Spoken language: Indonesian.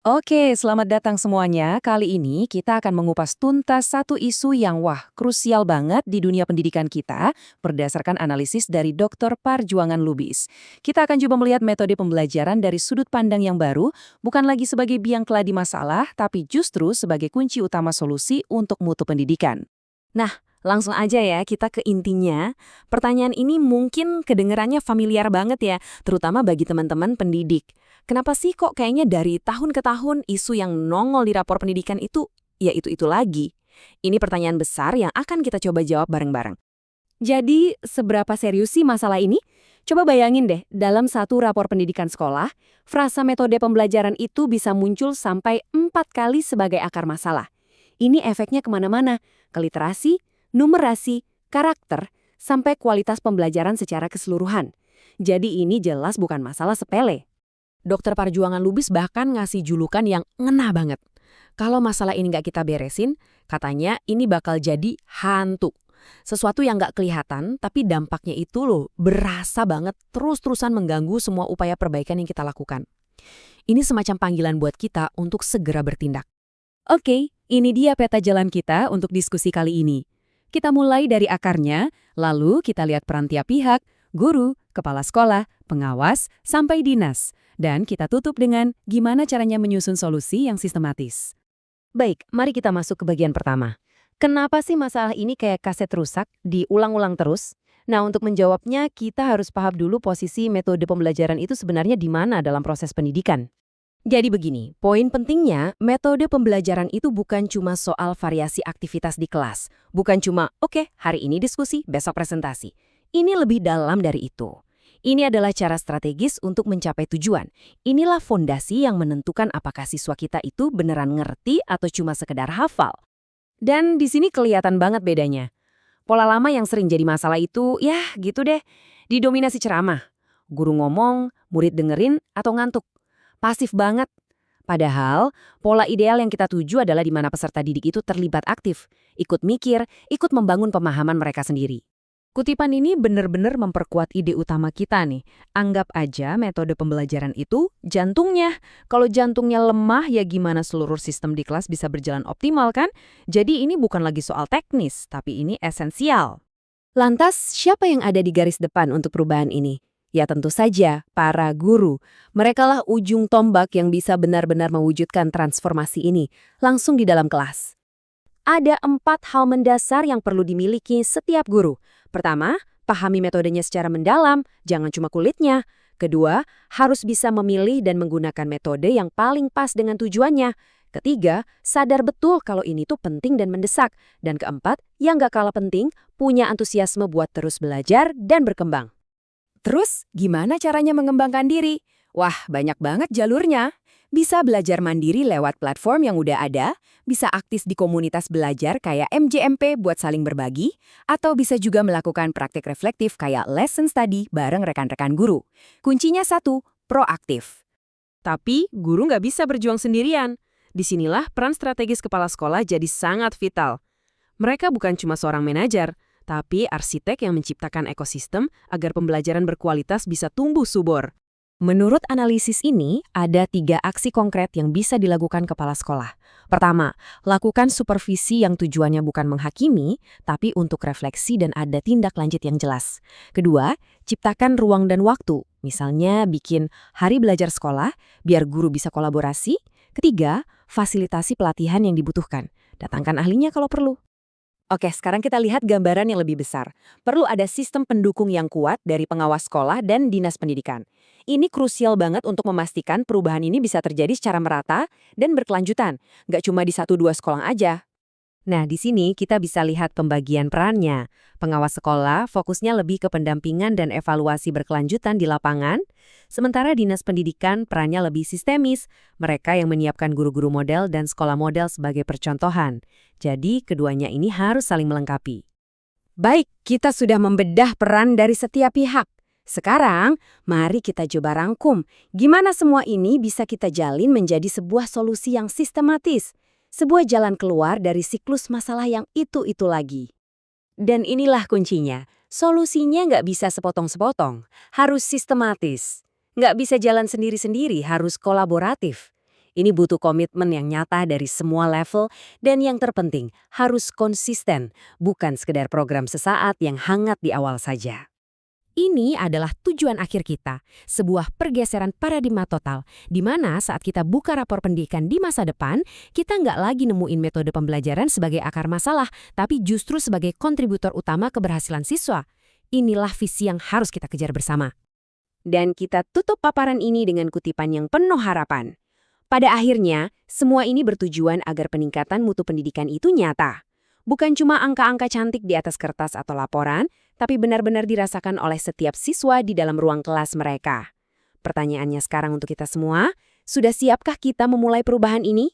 Oke, selamat datang semuanya. Kali ini kita akan mengupas tuntas satu isu yang krusial banget di dunia pendidikan kita berdasarkan analisis dari Dr. Parjuangan Lubis. Kita akan coba melihat metode pembelajaran dari sudut pandang yang baru, bukan lagi sebagai biang keladi masalah, tapi justru sebagai kunci utama solusi untuk mutu pendidikan. Nah, langsung aja ya kita ke intinya. Pertanyaan ini mungkin kedengerannya familiar banget ya, terutama bagi teman-teman pendidik. Kenapa sih kok kayaknya dari tahun ke tahun isu yang nongol di rapor pendidikan itu, ya itu-itu lagi? Ini pertanyaan besar yang akan kita coba jawab bareng-bareng. Jadi, seberapa serius sih masalah ini? Coba bayangin deh, dalam satu rapor pendidikan sekolah, frasa metode pembelajaran itu bisa muncul sampai 4 kali sebagai akar masalah. Ini efeknya kemana-mana, ke literasi, numerasi, karakter, sampai kualitas pembelajaran secara keseluruhan. Jadi ini jelas bukan masalah sepele. Dokter Parjuangan Lubis bahkan ngasih julukan yang ngena banget. Kalau masalah ini nggak kita beresin, katanya ini bakal jadi hantu. Sesuatu yang nggak kelihatan, tapi dampaknya itu loh berasa banget terus-terusan mengganggu semua upaya perbaikan yang kita lakukan. Ini semacam panggilan buat kita untuk segera bertindak. Oke, ini dia peta jalan kita untuk diskusi kali ini. Kita mulai dari akarnya, lalu kita lihat peran tiap pihak, guru, kepala sekolah, pengawas, sampai dinas. Dan kita tutup dengan gimana caranya menyusun solusi yang sistematis. Baik, mari kita masuk ke bagian pertama. Kenapa sih masalah ini kayak kaset rusak, diulang-ulang terus? Nah, untuk menjawabnya, kita harus paham dulu posisi metode pembelajaran itu sebenarnya di mana dalam proses pendidikan. Jadi begini, poin pentingnya, metode pembelajaran itu bukan cuma soal variasi aktivitas di kelas. Bukan cuma, oke, hari ini diskusi, besok presentasi. Ini lebih dalam dari itu. Ini adalah cara strategis untuk mencapai tujuan. Inilah fondasi yang menentukan apakah siswa kita itu beneran ngerti atau cuma sekedar hafal. Dan di sini kelihatan banget bedanya. Pola lama yang sering jadi masalah itu, ya gitu deh, didominasi ceramah. Guru ngomong, murid dengerin, atau ngantuk. Pasif banget. Padahal, pola ideal yang kita tuju adalah di mana peserta didik itu terlibat aktif, ikut mikir, ikut membangun pemahaman mereka sendiri. Kutipan ini benar-benar memperkuat ide utama kita nih. Anggap aja metode pembelajaran itu jantungnya. Kalau jantungnya lemah, ya gimana seluruh sistem di kelas bisa berjalan optimal kan? Jadi ini bukan lagi soal teknis, tapi ini esensial. Lantas, siapa yang ada di garis depan untuk perubahan ini? Ya tentu saja, para guru. Merekalah ujung tombak yang bisa benar-benar mewujudkan transformasi ini, langsung di dalam kelas. Ada 4 hal mendasar yang perlu dimiliki setiap guru. Pertama, pahami metodenya secara mendalam, jangan cuma kulitnya. Kedua, harus bisa memilih dan menggunakan metode yang paling pas dengan tujuannya. Ketiga, sadar betul kalau ini tuh penting dan mendesak. Dan keempat, yang gak kalah penting, punya antusiasme buat terus belajar dan berkembang. Terus, gimana caranya mengembangkan diri? Wah, banyak banget jalurnya. Bisa belajar mandiri lewat platform yang udah ada, bisa aktif di komunitas belajar kayak MJMP buat saling berbagi, atau bisa juga melakukan praktik reflektif kayak lesson study bareng rekan-rekan guru. Kuncinya satu, proaktif. Tapi, guru nggak bisa berjuang sendirian. Disinilah peran strategis kepala sekolah jadi sangat vital. Mereka bukan cuma seorang manajer, tapi arsitek yang menciptakan ekosistem agar pembelajaran berkualitas bisa tumbuh subur. Menurut analisis ini, ada 3 aksi konkret yang bisa dilakukan kepala sekolah. Pertama, lakukan supervisi yang tujuannya bukan menghakimi, tapi untuk refleksi dan ada tindak lanjut yang jelas. Kedua, ciptakan ruang dan waktu. Misalnya, bikin hari belajar sekolah, biar guru bisa kolaborasi. Ketiga, fasilitasi pelatihan yang dibutuhkan. Datangkan ahlinya kalau perlu. Oke, sekarang kita lihat gambaran yang lebih besar. Perlu ada sistem pendukung yang kuat dari pengawas sekolah dan dinas pendidikan. Ini krusial banget untuk memastikan perubahan ini bisa terjadi secara merata dan berkelanjutan, nggak cuma di 1-2 sekolah aja. Nah, di sini kita bisa lihat pembagian perannya. Pengawas sekolah fokusnya lebih ke pendampingan dan evaluasi berkelanjutan di lapangan, sementara dinas pendidikan perannya lebih sistemis, mereka yang menyiapkan guru-guru model dan sekolah model sebagai percontohan. Jadi, keduanya ini harus saling melengkapi. Baik, kita sudah membedah peran dari setiap pihak. Sekarang, mari kita coba rangkum gimana semua ini bisa kita jalin menjadi sebuah solusi yang sistematis. Sebuah jalan keluar dari siklus masalah yang itu-itu lagi. Dan inilah kuncinya, solusinya nggak bisa sepotong-sepotong, harus sistematis. Nggak bisa jalan sendiri-sendiri, harus kolaboratif. Ini butuh komitmen yang nyata dari semua level dan yang terpenting harus konsisten, bukan sekedar program sesaat yang hangat di awal saja. Ini adalah tujuan akhir kita, sebuah pergeseran paradigma total, di mana saat kita buka rapor pendidikan di masa depan, kita nggak lagi nemuin metode pembelajaran sebagai akar masalah, tapi justru sebagai kontributor utama keberhasilan siswa. Inilah visi yang harus kita kejar bersama. Dan kita tutup paparan ini dengan kutipan yang penuh harapan. Pada akhirnya, semua ini bertujuan agar peningkatan mutu pendidikan itu nyata. Bukan cuma angka-angka cantik di atas kertas atau laporan, tapi benar-benar dirasakan oleh setiap siswa di dalam ruang kelas mereka. Pertanyaannya sekarang untuk kita semua, sudah siapkah kita memulai perubahan ini?